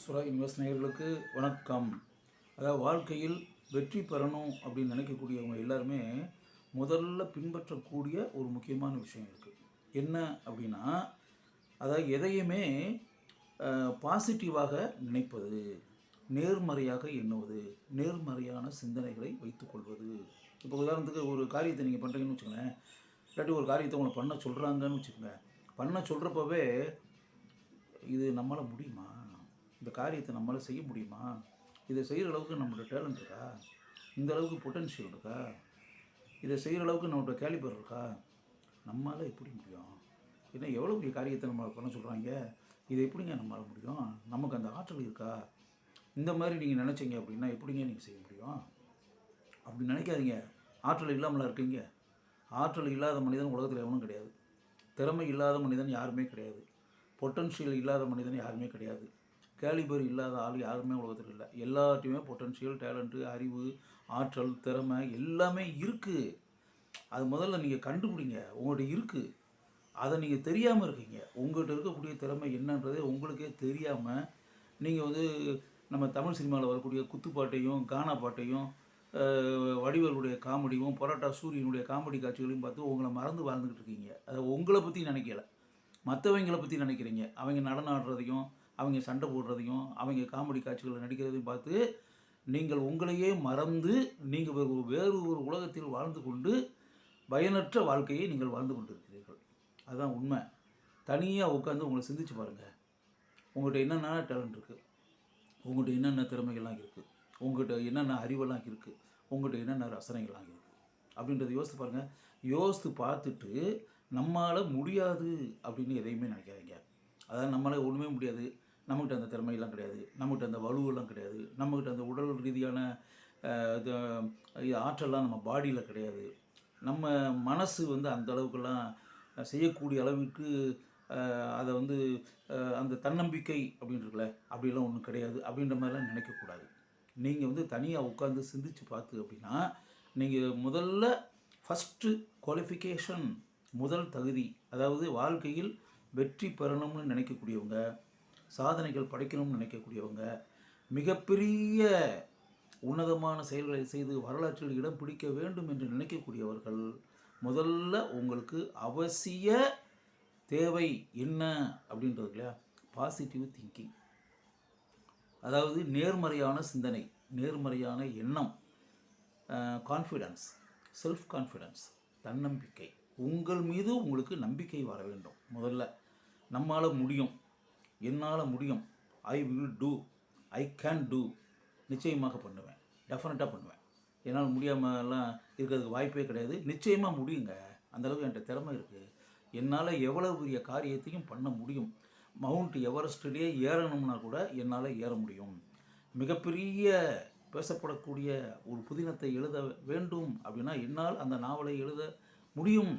சுரா யூனிவர்ஸ் நேயர்களுக்கு வணக்கம். அதாவது வாழ்க்கையில் வெற்றி பெறணும் அப்படின்னு நினைக்கக்கூடியவங்க எல்லாருமே முதல்ல பின்பற்றக்கூடிய ஒரு முக்கியமான விஷயம் இருக்குது. என்ன அப்படின்னா, அதாவது எதையுமே பாசிட்டிவாக நினைப்பது, நேர்மறையாக எண்ணுவது, நேர்மறையான சிந்தனைகளை வைத்துக்கொள்வது. இப்போ உதாரணத்துக்கு ஒரு காரியத்தை நீங்கள் பண்ணுறீங்கன்னு வச்சுக்கோங்களேன், இல்லாட்டி ஒரு காரியத்தை உங்களை பண்ண சொல்கிறாங்கன்னு வச்சுக்கோங்க. பண்ண சொல்கிறப்பவே இது நம்மளால் முடியுமா, இந்த காரியத்தை நம்மளால் செய்ய முடியுமா, இதை செய்கிற அளவுக்கு நம்மளோட டேலண்ட் இருக்கா, இந்த அளவுக்கு பொட்டென்ஷியல் இருக்கா, இதை செய்கிற அளவுக்கு நம்மளோட கேலிபர் இருக்கா, நம்மளால் எப்படி முடியும், ஏன்னா எவ்வளோ பெரிய காரியத்தை நம்மளை பண்ண சொல்கிறாங்க, இதை எப்படிங்க நம்மளால் முடியும், நமக்கு அந்த ஆற்றல் இருக்கா, இந்த மாதிரி நீங்கள் நினச்சிங்க அப்படின்னா எப்படிங்க நீங்கள் செய்ய முடியும்? அப்படி நினைக்காதீங்க. ஆற்றல் இல்லாமலாம் இருக்கீங்க. ஆற்றல் இல்லாத மனிதன் உலகத்தில் எவனும் கிடையாது. திறமை இல்லாத மனிதன் யாருமே கிடையாது. பொட்டன்ஷியல் இல்லாத மனிதன் யாருமே கிடையாது. கேலிபர் இல்லாத ஆள் யாருமே உலகத்தில் இல்லை. எல்லாத்தையுமே பொட்டன்ஷியல், டேலண்ட்டு, அறிவு, ஆற்றல், திறமை எல்லாமே இருக்குது. அது முதல்ல நீங்கள் கண்டுபிடிங்க. உங்கள்கிட்ட இருக்குது. அதை நீங்கள் தெரியாமல் இருக்கீங்க. உங்கள்கிட்ட இருக்கக்கூடிய திறமை என்னன்றதே உங்களுக்கே தெரியாமல் நீங்கள் வந்து நம்ம தமிழ் சினிமாவில் வரக்கூடிய குத்துப்பாட்டையும் கானா பாட்டையும் வடிவேலுடைய காமெடியும் பரோட்டா சூரியனுடைய காமெடி காட்சிகளையும் பார்த்து உங்களை மறந்து வாழ்ந்துக்கிட்டு இருக்கீங்க. அதை உங்களை பற்றி நினைக்கல, மற்றவங்களை பற்றி நினைக்கிறீங்க. அவங்க நடனம் ஆடுறதையும், அவங்க சண்டை போடுறதையும், அவங்க காமெடி காட்சிகளை நடிக்கிறதையும் பார்த்து நீங்கள் உங்களையே மறந்து நீங்கள் வேறு ஒரு உலகத்தில் வாழ்ந்து கொண்டு பயனற்ற வாழ்க்கையை நீங்கள் வாழ்ந்து கொண்டிருக்கிறீர்கள். அதுதான் உண்மை. தனியாக உட்காந்து உங்களை சிந்திச்சு பாருங்கள். உங்கள்கிட்ட என்னென்ன டேலண்ட் இருக்குது, உங்கள்கிட்ட என்னென்ன திறமைகள்லாம் இருக்குது, உங்கள்கிட்ட என்னென்ன அறிவெல்லாம் இருக்குது, உங்கள்கிட்ட என்னென்ன ரசனைகள்லாம் இருக்குது அப்படின்றத யோசித்து பாருங்கள். யோசித்து பார்த்துட்டு நம்மளால் முடியாது அப்படின்னு எதையுமே நினைக்காதீங்க. அதாவது நம்மளால் ஒன்றுமே முடியாது, நம்மகிட்ட அந்த திறமையெல்லாம் கிடையாது, நம்மகிட்ட அந்த வலுவெல்லாம் கிடையாது, நம்மகிட்ட அந்த உடல் ரீதியான ஆற்றல்லாம் நம்ம பாடியில் கிடையாது, நம்ம மனசு வந்து அந்த அளவுக்கெல்லாம் செய்யக்கூடிய அளவுக்கு அதை வந்து அந்த தன்னம்பிக்கை அப்படின்றதுல அப்படிலாம் ஒன்றும் கிடையாது அப்படின்ற மாதிரிலாம் நினைக்கக்கூடாது. நீங்கள் வந்து தனியாக உட்காந்து சிந்திச்சு பார்த்து அப்படின்னா நீங்கள் முதல்ல ஃபஸ்ட்டு குவாலிஃபிகேஷன், முதல் தகுதி, அதாவது வாழ்க்கையில் வெற்றி பெறணும்னு நினைக்கக்கூடியவங்க, சாதனைகள் படைக்கணும்னு நினைக்கக்கூடியவங்க, மிகப்பெரிய உன்னதமான செயல்களை செய்து வரலாற்றில் இடம் பிடிக்க வேண்டும் என்று நினைக்கக்கூடியவர்கள் முதல்ல உங்களுக்கு அவசிய தேவை என்ன அப்படின்றது இல்லையா, பாசிட்டிவ் திங்கிங். அதாவது நேர்மறையான சிந்தனை, நேர்மறையான எண்ணம், கான்ஃபிடன்ஸ், செல்ஃப் கான்ஃபிடன்ஸ், தன்னம்பிக்கை. உங்கள் மீது உங்களுக்கு நம்பிக்கை வர வேண்டும். முதல்ல நம்மளால் முடியும், என்னால் முடியும், I will do, I can do, நிச்சயமாக பண்ணுவேன், டெஃபினட்டாக பண்ணுவேன், என்னால் முடியாமலாம் இருக்கிறதுக்கு வாய்ப்பே கிடையாது, நிச்சயமாக முடியுங்க, அந்தளவுக்கு என்கிட்ட திறமை இருக்குது, என்னால் எவ்வளோ பெரிய காரியத்தையும் பண்ண முடியும், மவுண்ட் எவரெஸ்ட்லேயே ஏறணும்னா கூட என்னால் ஏற முடியும், மிகப்பெரிய பேசப்படக்கூடிய ஒரு புதினத்தை எழுத வேண்டும் அப்படின்னா என்னால் அந்த நாவலை எழுத முடியும்,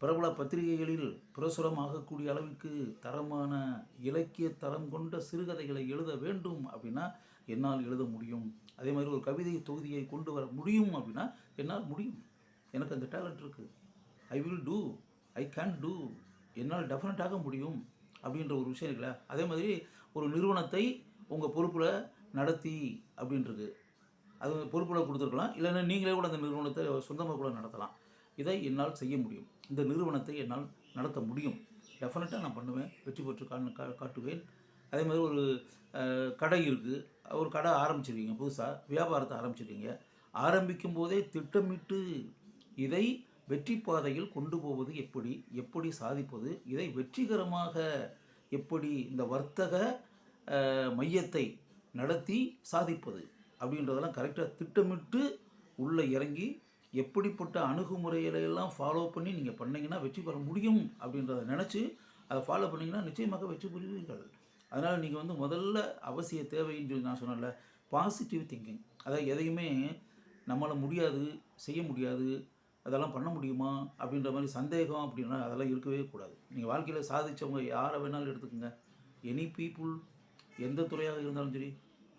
பிரபல பத்திரிகைகளில் பிரசுரமாகக்கூடிய அளவுக்கு தரமான இலக்கிய தரம் கொண்ட சிறுகதைகளை எழுத வேண்டும் அப்படின்னா என்னால் எழுத முடியும், அதே மாதிரி ஒரு கவிதை தொகுதியை கொண்டு வர முடியும் அப்படின்னா என்னால் முடியும், எனக்கு அந்த டேலண்ட் இருக்குது, I will do, I can do, என்னால் டெஃபினட்டாக முடியும் அப்படின்ற ஒரு விஷயம் இருக்குல்ல. அதே மாதிரி ஒரு நிறுவனத்தை உங்கள் பொறுப்பில் நடத்தி அப்படின்றது, அது பொறுப்பில் கொடுத்துருக்கலாம், இல்லைன்னா நீங்களே கூட அந்த நிறுவனத்தை சொந்தமாக கூட நடத்தலாம். இதை என்னால் செய்ய முடியும், இந்த நிறுவனத்தை என்னால் நடத்த முடியும், டெஃபினட்டாக நான் பண்ணுவேன், வெற்றி பெற்று காட்டுவேன். அதே மாதிரி ஒரு கடை இருக்குது, ஒரு கடை ஆரம்பிச்சிருக்கீங்க, புதுசாக வியாபாரத்தை ஆரம்பிச்சிருக்கீங்க, ஆரம்பிக்கும் போதே திட்டமிட்டு இதை வெற்றி பாதையில் கொண்டு போவது எப்படி, எப்படி சாதிப்பது, இதை வெற்றிகரமாக எப்படி இந்த வர்த்தக மையத்தை நடத்தி சாதிப்பது அப்படின்றதெல்லாம் கரெக்டாக திட்டமிட்டு உள்ளே இறங்கி எப்படிப்பட்ட அணுகுமுறைகளெல்லாம் ஃபாலோ பண்ணி நீங்கள் பண்ணிங்கன்னா வெற்றி பெற முடியும் அப்படின்றத நினச்சி அதை ஃபாலோ பண்ணிங்கன்னா நிச்சயமாக வெற்றி பெறுவீர்கள். அதனால் நீங்கள் வந்து முதல்ல அவசிய தேவைன்னு சொல்லி நான் சொன்னேன்ல, பாசிட்டிவ் திங்கிங். அதாவது எதையுமே நம்மளால் முடியாது, செய்ய முடியாது, அதெல்லாம் பண்ண முடியுமா அப்படின்ற மாதிரி சந்தேகம் அப்படின்னா அதெல்லாம் இருக்கவே கூடாது. நீங்கள் வாழ்க்கையில் சாதித்தவங்க யாரை வேணாலும் எடுத்துக்கோங்க, எனி பீப்புள், எந்த துறையாக இருந்தாலும் சரி,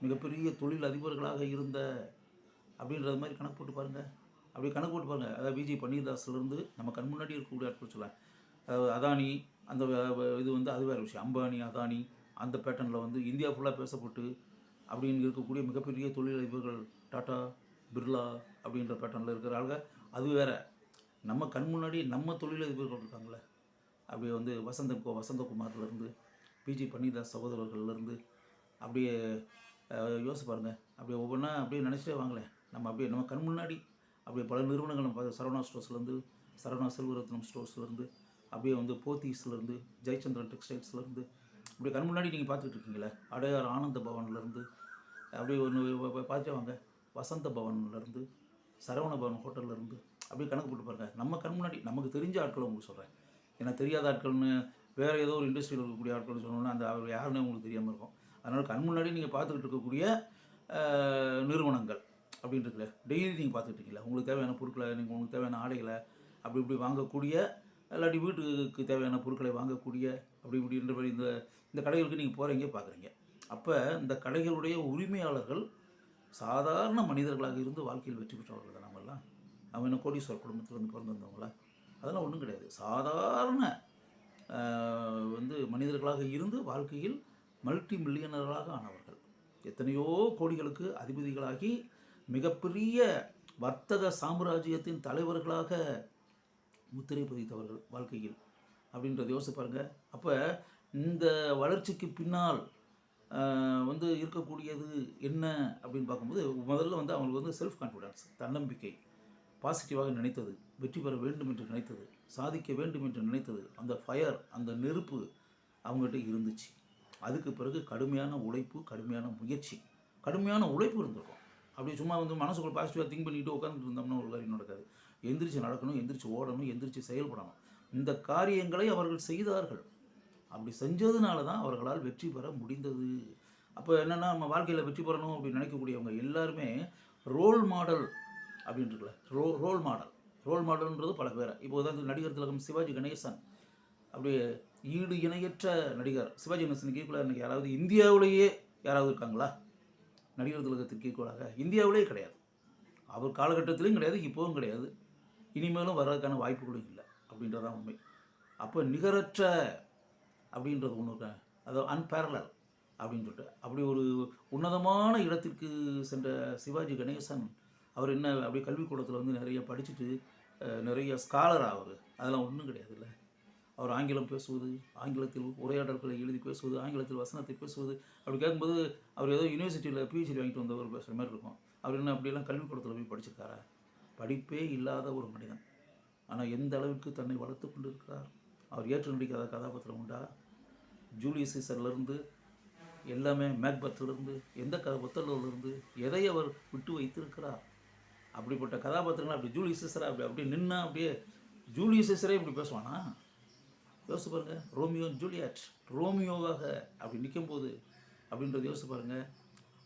மிகப்பெரிய தொழில் அதிபர்களாக இருந்த அப்படின்றது மாதிரி கணக்கு போட்டு பாருங்கள். அப்படி கணக்கு போட்டு பாருங்கள். அதாவது விஜய் பன்னீர்தாஸ்லேருந்து நம்ம கண் முன்னாடி இருக்கக்கூடிய ஆட்கள் சொல்லலாம். அதாவது அதானி, அந்த இது வந்து அது வேறு விஷயம், அம்பானி, அதானி, அந்த பேட்டர்னில் வந்து இந்தியா ஃபுல்லாக பேசப்பட்டு அப்படின்னு இருக்கக்கூடிய மிகப்பெரிய தொழிலதிபர்கள் டாட்டா, பிர்லா அப்படின்ற பேட்டர்னில் இருக்கிற ஆளுங்க. அது வேற. நம்ம கண் முன்னாடி நம்ம தொழிலதிபர்கள் இருக்காங்களே, அப்படியே வந்து வசந்தகுமார்லேருந்து பிஜி பன்னீர்தாஸ் சகோதரர்கள்லேருந்து அப்படியே யோசிச்சு பாருங்கள். அப்படியே ஒவ்வொன்றா அப்படியே நினச்சிட்டே வாங்களேன். நம்ம அப்படியே நம்ம கண் முன்னாடி அப்படியே பல நிறுவனங்கள் நம்ம பார்த்து, சரவணா ஸ்டோர்ஸ்லேருந்து, சரவணா செல்வரத்னம் ஸ்டோர்ஸ்லேருந்து, அப்படியே வந்து போத்தீஸ்லேருந்து, ஜெயச்சந்திரன் டெக்ஸ்டைல்ஸ்லேருந்து அப்படியே கண் முன்னாடி நீங்கள் பார்த்துக்கிட்டு இருக்கீங்களே. அடையார் ஆனந்த பவன்லேருந்து அப்படியே ஒன்று பார்த்து வாங்க. வசந்த பவன்லேருந்து, சரவண பவன் ஹோட்டல்லேருந்து அப்படியே கணக்கு போட்டு பாருங்கள். நம்ம கண் முன்னாடி நமக்கு தெரிஞ்ச ஆட்களை உங்களுக்கு சொல்கிறேன். ஏன்னா தெரியாத ஆட்கள்னு வேறு ஏதோ ஒரு இண்டஸ்ட்ரியில் இருக்கக்கூடிய ஆட்கள்னு சொன்னோன்னா அந்த அவர் யாருன்னு உங்களுக்கு தெரியாமல் இருக்கும். அதனால் கண் முன்னாடி நீங்கள் பார்த்துக்கிட்டு இருக்கக்கூடிய நிறுவனங்கள் அப்படின்னு இருக்குல்ல, டெய்லி நீங்கள் பார்த்துக்கிட்டு இருக்கீங்களா, உங்களுக்கு தேவையான பொருட்களை, உங்களுக்கு தேவையான ஆடைகளை அப்படி இப்படி வாங்கக்கூடிய, இல்லாட்டி வீட்டுக்கு தேவையான பொருட்களை வாங்கக்கூடிய அப்படி இப்படின்ற மாதிரி இந்த கடைகளுக்கு நீங்கள் போகிறீங்க, பார்க்குறீங்க. அப்போ இந்த கடைகளுடைய உரிமையாளர்கள் சாதாரண மனிதர்களாக இருந்து வாழ்க்கையில் வெற்றி பெற்றவர்கள் தான். நம்மெல்லாம் அவங்க என்ன கோடீஸ்வரர் குடும்பத்திலேருந்து பிறந்து வந்தவங்களா? அதெல்லாம் ஒன்றும் கிடையாது. சாதாரண வந்து மனிதர்களாக இருந்து வாழ்க்கையில் மல்டி மில்லியனர்களாக ஆனவர்கள். எத்தனையோ கோடிகளுக்கு அதிபதிகளாகி மிகப்பெரிய வர்த்தக சாம்ராஜ்யத்தின் தலைவர்களாக முத்திரை பதித்தவர்கள் வாழ்க்கையில் அப்படின்றத யோசிச்சு பாருங்கள். அப்போ இந்த வளர்ச்சிக்கு பின்னால் வந்து இருக்கக்கூடியது என்ன அப்படின்னு பார்க்கும்போது, முதல்ல வந்து அவங்களுக்கு வந்து செல்ஃப் கான்ஃபிடன்ஸ், தன்னம்பிக்கை, பாசிட்டிவாக நினைத்தது, வெற்றி பெற வேண்டும் என்று நினைத்தது, சாதிக்க வேண்டும் என்று நினைத்தது, அந்த ஃபயர், அந்த நெருப்பு அவங்ககிட்ட இருந்துச்சு. அதுக்கு பிறகு கடுமையான உழைப்பு, கடுமையான முயற்சி, கடுமையான உழைப்பு இருந்திருக்கும். அப்படி சும்மா வந்து மனசுக்குள்ள பாசிட்டிவாக திங்க் பண்ணிட்டு உட்காந்துட்டு இருந்தோம்னா ஒரு காரியம் நடக்காது. எந்திரிச்சு நடக்கணும், எந்திரிச்சு ஓடணும், எந்திரிச்சு செயல்படணும். இந்த காரியங்களை அவர்கள் செய்தார்கள். அப்படி செஞ்சதுனால தான் அவர்களால் வெற்றி பெற முடிந்தது. அப்போ என்னென்னா, நம்ம வாழ்க்கையில் வெற்றி பெறணும் அப்படின்னு நினைக்கக்கூடியவங்க எல்லாருமே ரோல் மாடல் அப்படின்றதுல ரோல் மாடல்ன்றது பல பேர். இப்போ உதாரணத்துக்கு நடிகர் திலகம் சிவாஜி கணேசன், அப்படியே ஈடு இணையற்ற நடிகர். சிவாஜி கணேசனுக்கு ஈக்குவலாக இன்றைக்கி யாராவது இந்தியாவிலேயே யாராவது இருக்காங்களா? நடிகர் திலகத்திற்கு ஈக்குவலாக இந்தியாவிலேயே கிடையாது. அவர் காலகட்டத்திலையும் கிடையாது, இப்போவும் கிடையாது, இனிமேலும் வர்றதுக்கான வாய்ப்புகளும் இல்லை அப்படின்றதான் உண்மை. அப்போ நிகரற்ற அப்படின்றது ஒன்று இருக்க, அதாவது அன்பேரலல் அப்படின்னு சொல்லிட்டு அப்படி ஒரு உன்னதமான இடத்திற்கு சென்ற சிவாஜி கணேசன் அவர் என்ன அப்படியே கல்விக்கூடத்தில் வந்து நிறைய படிச்சுட்டு நிறைய ஸ்காலர் அவர், அதெல்லாம் ஒன்றும் கிடையாது இல்லை. அவர் ஆங்கிலம் பேசுவது, ஆங்கிலத்தில் உரையாடல்களை எழுதி பேசுவது, ஆங்கிலத்தில் வசனத்தை பேசுவது, அப்படி கேட்கும்போது அவர் ஏதோ யூனிவர்சிட்டியில் பிஹெச்டி வாங்கிட்டு வந்தவர் பேசுகிற மாதிரி இருக்கும். அவர் என்ன அப்படியெல்லாம் கல்விக்கூடத்தில் போய் படிச்சிருக்காரா? படிப்பே இல்லாத ஒரு மனிதன், ஆனால் எந்த அளவுக்கு தன்னை வளர்த்து கொண்டு இருக்கிறார். அவர் ஏற்று நடிக்காத கதாபாத்திரம் உண்டா? ஜூலியஸ் சீசர்லேருந்து எல்லாமே, மேக்பத்திலிருந்து எந்த ஒத்தலூர்லேருந்து எதை அவர் விட்டு வைத்திருக்கிறார். அப்படிப்பட்ட கதாபாத்திரங்கள் அப்படி ஜூலியஸ் சீசரை அப்படியே நின்னா அப்படியே ஜூலியஸ் சீசரே இப்படி பேசுவானா? யோசிச்சு பாருங்கள். ரோமியோ ஜூலியட், ரோமியோவாக அப்படி நிற்கும்போது அப்படின்றத யோசிச்சு பாருங்கள்.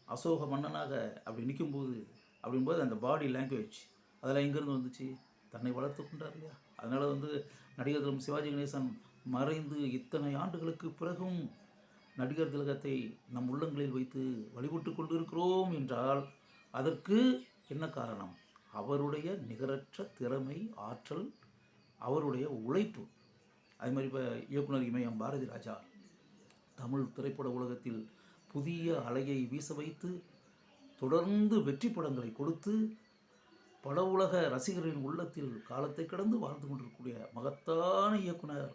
அசோக மன்னனாக அப்படி நிற்கும்போது அப்படின்போது அந்த பாடி லாங்குவேஜ் அதெல்லாம் எங்கேருந்து வந்துச்சு? தன்னை வளர்த்து கொண்டார் இல்லையா? அதனால் வந்து நடிகர் திலகம் சிவாஜி கணேசன் மறைந்து இத்தனை ஆண்டுகளுக்கு பிறகும் நடிகர் திலகத்தை நம் உள்ளங்களில் வைத்து வழிபட்டு கொண்டிருக்கிறோம் என்றால் அதற்கு என்ன காரணம்? அவருடைய நிகரற்ற திறமை, ஆற்றல், அவருடைய உழைப்பு. அதே மாதிரி இப்போ இயக்குனர் இமயம் பாரதி ராஜா தமிழ் திரைப்பட உலகத்தில் புதிய அலையை வீச வைத்து தொடர்ந்து வெற்றி படங்களை கொடுத்து பட உலக ரசிகர்களின் உள்ளத்தில் காலத்தை கடந்து வாழ்ந்து கொண்டிருக்கக்கூடிய மகத்தான இயக்குனர்.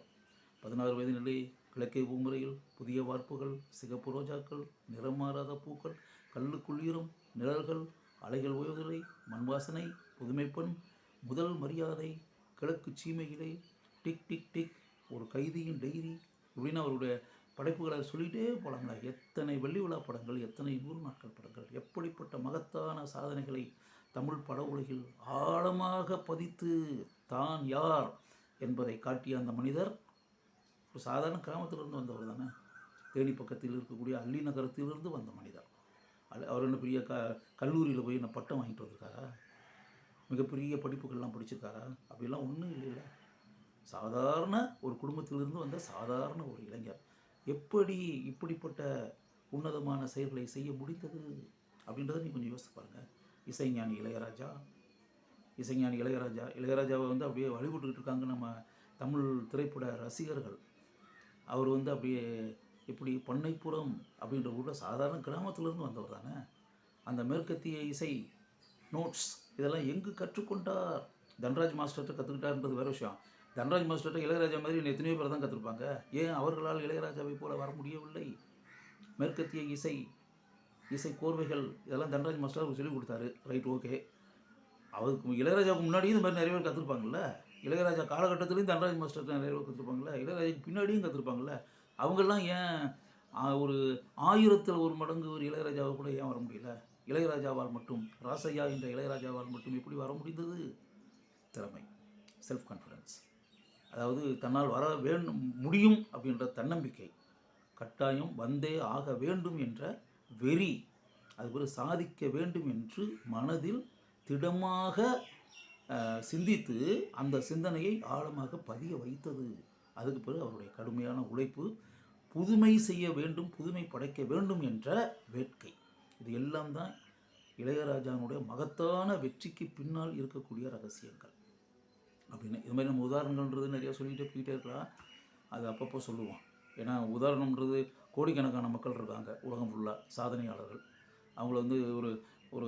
16 வயதினிலே கிழக்கே பூமுறையில், புதிய வார்ப்புகள், சிகப்பு ரோஜாக்கள், நிறம் மாறாத பூக்கள், கல்லுக்குள்ளீரும், நிழல்கள், அலைகள் ஓய்வதில்லை, மண்வாசனை, புதுமைப்பெண், முதல் மரியாதை, கிழக்கு சீமையிலே, டிக் டிக் டிக், ஒரு கைதியின் டைரி, இப்படின்னு அவருடைய படைப்புகளை சொல்லிகிட்டே போகலாங்களா? எத்தனை வெள்ளி விழா படங்கள், எத்தனை 100 நாட்கள் படங்கள், எப்படிப்பட்ட மகத்தான சாதனைகளை தமிழ் பட உலகில் ஆழமாக பதித்து தான் யார் என்பதை காட்டிய அந்த மனிதர் ஒரு சாதாரண கிராமத்திலிருந்து வந்தவர் தானே. தேனி பக்கத்தில் இருக்கக்கூடிய அள்ளி நகரத்திலிருந்து வந்த மனிதர். அவர் என்ன பெரிய கல்லூரியில் போய் என்ன பட்டம் வாங்கிட்டு வந்திருக்காரா? மிகப்பெரிய படிப்புகள்லாம் படிச்சிருக்காரா? அப்படிலாம் ஒன்றும் இல்லை. சாதாரண ஒரு குடும்பத்திலிருந்து வந்த சாதாரண ஒரு இளைஞர் எப்படி இப்படிப்பட்ட உன்னதமான செயல்களை செய்ய முடிந்தது அப்படின்றத நீ கொஞ்சம் யோசித்து பாருங்கள். இசைஞானி இளையராஜாவை வந்து அப்படியே வழிபட்டுக்கிட்டு இருக்காங்க நம்ம தமிழ் திரைப்பட ரசிகர்கள். அவர் வந்து அப்படியே இப்படி பண்ணைப்புறம் அப்படின்ற ஊரில் சாதாரண கிராமத்திலேருந்து வந்தவர் தானே. அந்த மேற்கத்திய இசை நோட்ஸ் இதெல்லாம் எங்கு கற்றுக்கொண்டார்? தன்ராஜ் மாஸ்டர்கிட்ட கற்றுக்கிட்டார்ன்றது வேறு விஷயம். தன்ராஜ் மாஸ்டர்கிட்ட இளையராஜா மாதிரி எத்தனையோ பேர் தான் கற்றுருப்பாங்க. ஏன் அவர்களால் இளையராஜாவை போல வர முடியவில்லை? மேற்கத்திய இசை கோர்வைகள் இதெல்லாம் தன்ராஜ் மாஸ்டர் சொல்லிக் கொடுத்தாரு. Right, okay. அவருக்கு இளையராஜாவுக்கு முன்னாடியும் இந்த மாதிரி நிறைய பேர் கற்றுருப்பாங்கல்ல. இளையராஜா காலகட்டத்துலேயும் தன்ராஜ் மாஸ்டர் நிறைய பேர் கற்றுருப்பாங்கல்ல. இளையராஜாவுக்கு பின்னாடியும் கற்றுருப்பாங்கல்ல. அவங்கெல்லாம் ஏன் ஒரு 1000ல் 1 மடங்கு ஒரு இளையராஜாவை கூட ஏன் வர முடியல? இளையராஜாவால் மட்டும், ராசையா என்ற இளையராஜாவால் மட்டும் எப்படி வர முடிந்தது? திறமை, செல்ஃப் கான்ஃபிடன்ஸ், அதாவது தன்னால் வர வேண்டும் முடியும் அப்படின்ற தன்னம்பிக்கை, கட்டாயம் வந்தே ஆக வேண்டும் என்ற வெறி, அதுபோல் சாதிக்க வேண்டும் என்று மனதில் திடமாக சிந்தித்து அந்த சிந்தனையை ஆழமாக பதிய வைத்தது. அதுக்கு பிறகு அவருடைய கடுமையான உழைப்பு, புதுமை செய்ய வேண்டும், புதுமை படைக்க வேண்டும் என்ற வேட்கை, இது எல்லாம் தான் இளையராஜாவுடைய மகத்தான வெற்றிக்கு பின்னால் இருக்கக்கூடிய ரகசியங்கள் அப்படின்னு. இது மாதிரி நம்ம உதாரணங்கள்ன்றது நிறையா சொல்லிகிட்டே போயிட்டே இருக்கலாம். அது அப்பப்போ சொல்லுவோம். ஏன்னா உதாரணம்ன்றது கோடிக்கணக்கான மக்கள் இருக்காங்க உலகம் ஃபுல்லாக, சாதனையாளர்கள். அவங்கள வந்து ஒரு ஒரு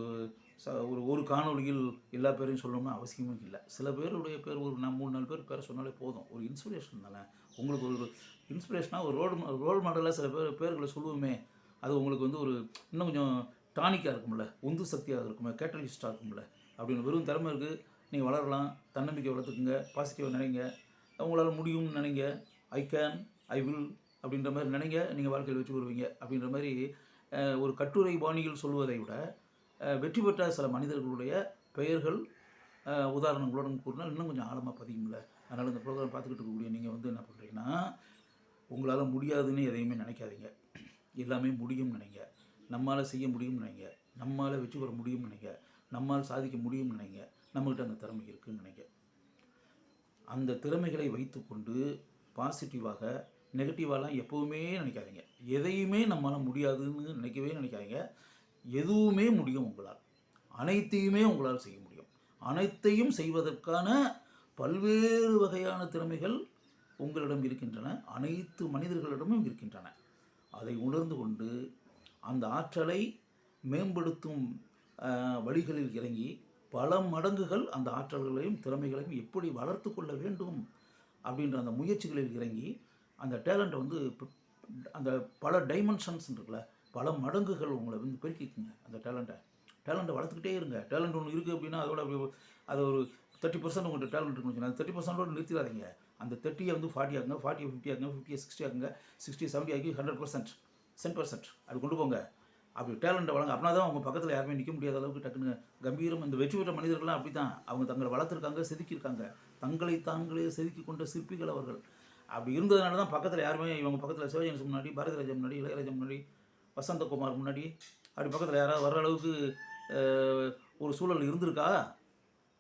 ஒரு காணொலியில் எல்லா பேரையும் சொல்லணும்னு அவசியமும் இல்லை. சில பேருடைய பேர் ஒரு 3-4 பேர் பேரை சொன்னாலே போதும். ஒரு இன்ஸ்பிரேஷன் தானே. உங்களுக்கு ஒரு இன்ஸ்பிரேஷனாக ஒரு ரோல் மாடலாக சில பேர்களை சொல்லுவோமே, அது உங்களுக்கு வந்து ஒரு இன்னும் கொஞ்சம் டானிக்காக இருக்கும்ல, உந்து சக்தியாக இருக்கும்ல, கேட்டலிஸ்டாக இருக்கும்ல. அப்படின்னு வெறும் திறமை இருக்குது, நீங்கள் வளரலாம், தன்னம்பிக்கை வளர்த்துக்குங்க, பாசிட்டிவாக நினைங்க, உங்களால் முடியும்னு நினைங்க, ஐ கேன், ஐ வில் அப்படின்ற மாதிரி நினைங்க, நீங்கள் வாழ்க்கையில் வெற்றி பெறுவீங்க அப்படின்ற மாதிரி ஒரு கட்டுரை பாணிகள் சொல்வதை விட வெற்றி பெற்ற சில மனிதர்களுடைய பெயர்கள் உதாரணங்களுடன் கூறினால் இன்னும் கொஞ்சம் ஆழமாக பதியும்ல. அதனால் இந்த ப்ரோக்ராம் பார்த்துக்கிட்டு இருக்கக்கூடிய நீங்கள் வந்து என்ன பண்ணுறீங்கன்னா, உங்களால் முடியாதுன்னு எதையுமே நினைக்காதீங்க. எல்லாமே முடியும்னு நினைங்க. நம்மளால் செய்ய முடியும்னு நினைங்க. நம்மளால் வெற்றி பெற முடியும்னு நினைங்க. நம்மால் சாதிக்க முடியும்னு நினைங்க. நம்மகிட்ட அந்த திறமை இருக்குதுன்னு நினைங்க. அந்த திறமைகளை வைத்துக்கொண்டு பாசிட்டிவாக, நெகட்டிவாலாம் எப்போவுமே நினைக்காதீங்க. எதையுமே நம்மளால் முடியாதுன்னு நினைக்காதீங்க. எதுவுமே முடியும் உங்களால். அனைத்தையுமே உங்களால் செய்ய முடியும். அனைத்தையும் செய்வதற்கான பல்வேறு வகையான திறமைகள் உங்களிடம் இருக்கின்றன. அனைத்து மனிதர்களிடமும் இருக்கின்றன. அதை உணர்ந்து கொண்டு அந்த ஆற்றலை மேம்படுத்தும் வழிகளில் இறங்கி பல மடங்குகள் அந்த ஆற்றல்களையும் திறமைகளையும் எப்படி வளர்த்து கொள்ள வேண்டும் அப்படின்ற அந்த முயற்சிகளில் இறங்கி அந்த டேலண்ட்டை வந்து அந்த பல டைமென்ஷன்ஸ் இருக்குல்ல, பல மடங்குகள் உங்களை வந்து பெருக்கிக்குங்க. அந்த டேலண்ட்டை வளர்த்துக்கிட்டே இருங்க. டேலண்ட் ஒன்று இருக்குது அப்படின்னா அதோட அது ஒரு 30% உங்கள்கிட்ட டேலண்ட் இருக்குன்னு அந்த 30%ஓடு நிறுத்திடாதீங்க. அந்த 30 வந்து 40 ஆகுங்க, 40 50 ஆகுங்க, 50 60 ஆகுங்க, 60 70 ஆகி 100%, 10% அப்படி கொண்டு போங்க. அப்படி டேலண்ட்டை வளங்க. அப்படின்னா தான் அவங்க பக்கத்தில் யாருமே நிற்க முடியாத அளவுக்கு டக்குன்னு கம்பீரம். இந்த வெற்றி பெற்ற மனிதர்கள்லாம் அப்படி தான். அவங்க தங்களை வளர்த்துருக்காங்க, செதுக்கியிருக்காங்க. தங்களை தாங்களே செதுக்கி கொண்ட சிற்பிகள் அவர்கள். அப்படி இருந்ததுனால தான் பக்கத்தில் யாருமே இவங்க பக்கத்தில் சிவாஜி கணேசன் முன்னாடி, பாரதி ராஜா முன்னாடி, இளையராஜா முன்னாடி, வசந்தகுமார் முன்னாடி அப்படி பக்கத்தில் யாராவது வர்ற அளவுக்கு ஒரு சூழல் இருந்திருக்கா?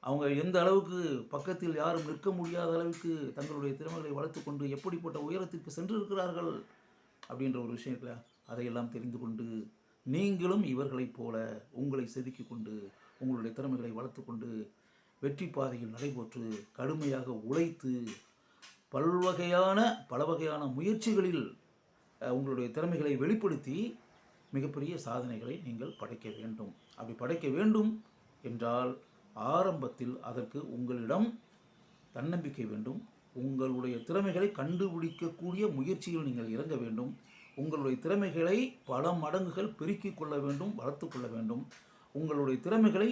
அவங்க எந்த அளவுக்கு பக்கத்தில் யாரும் நிற்க முடியாத அளவுக்கு தங்களுடைய திறமைகளை வளர்த்து கொண்டு எப்படிப்பட்ட உயரத்திற்கு சென்று இருக்கிறார்கள் அப்படின்ற ஒரு விஷயம் இருக்குல்ல, அதையெல்லாம் தெரிந்து கொண்டு நீங்களும் இவர்களைப் போல உங்களை செதுக்கி கொண்டு உங்களுடைய திறமைகளை வளர்த்து கொண்டு வெற்றி பாதையில் நடைபெற்று கடுமையாக உழைத்து பல வகையான முயற்சிகளில் உங்களுடைய திறமைகளை வெளிப்படுத்தி மிகப்பெரிய சாதனைகளை நீங்கள் படைக்க வேண்டும். அப்படி படைக்க வேண்டும் என்றால் ஆரம்பத்தில் அதற்கு உங்களிடம் தன்னம்பிக்கை வேண்டும். உங்களுடைய திறமைகளை கண்டுபிடிக்கக்கூடிய முயற்சியில் நீங்கள் இறங்க வேண்டும். உங்களுடைய திறமைகளை பல மடங்குகள் பெருக்கிக் கொள்ள வேண்டும், வளர்த்து கொள்ள வேண்டும். உங்களுடைய திறமைகளை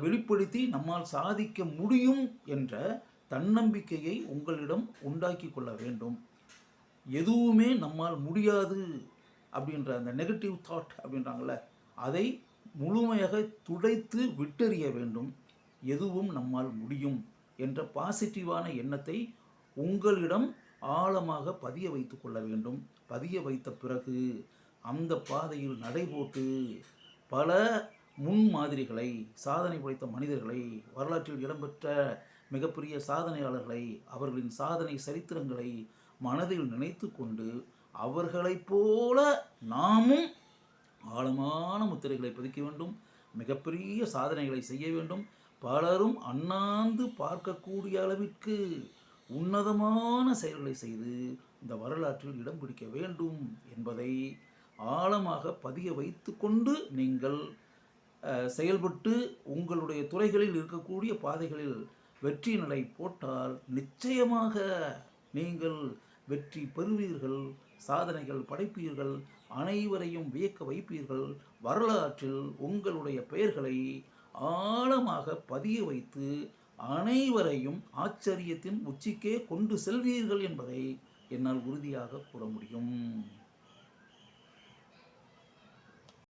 வெளிப்படுத்தி நம்மால் சாதிக்க முடியும் என்ற தன்னம்பிக்கையை உங்களிடம் உண்டாக்கி கொள்ள வேண்டும். எதுவுமே நம்மால் முடியாது அப்படின்ற அந்த நெகட்டிவ் தாட் அப்படின்றாங்கள்ல, அதை முழுமையாக துடைத்து விட்டெறிய வேண்டும். எதுவும் நம்மால் முடியும் என்ற பாசிட்டிவான எண்ணத்தை உங்களிடம் ஆழமாக பதிய வைத்து கொள்ள வேண்டும். பதிய வைத்த பிறகு அந்த பாதையில் நடைபோட்டு பல முன்மாதிரிகளை, சாதனை படைத்த மனிதர்களை, வரலாற்றில் இடம்பெற்ற மிகப்பெரிய சாதனையாளர்களை, அவர்களின் சாதனை சரித்திரங்களை மனதில் நினைத்து கொண்டு அவர்களைப் போல நாமும் ஆழமான முத்திரைகளை பதிக்க வேண்டும். மிகப்பெரிய சாதனைகளை செய்ய வேண்டும். பலரும் அண்ணாந்து பார்க்கக்கூடிய அளவிற்கு உன்னதமான செயல்களை செய்து இந்த வரலாற்றில் இடம் பிடிக்க வேண்டும் என்பதை ஆழமாக பதிய வைத்து கொண்டு நீங்கள் செயல்பட்டு உங்களுடைய துறைகளில் இருக்கக்கூடிய பாதைகளில் வெற்றி நடை போட்டால் நிச்சயமாக நீங்கள் வெற்றி பெறுவீர்கள், சாதனைகள் படைப்பீர்கள், அனைவரையும் வியக்க வைப்பீர்கள். வரலாற்றில் உங்களுடைய பெயர்களை ஆழமாக பதிய வைத்து அனைவரையும் ஆச்சரியத்தின் உச்சிக்கே கொண்டு செல்வீர்கள் என்பதை என்னால் உறுதியாக கூற முடியும்.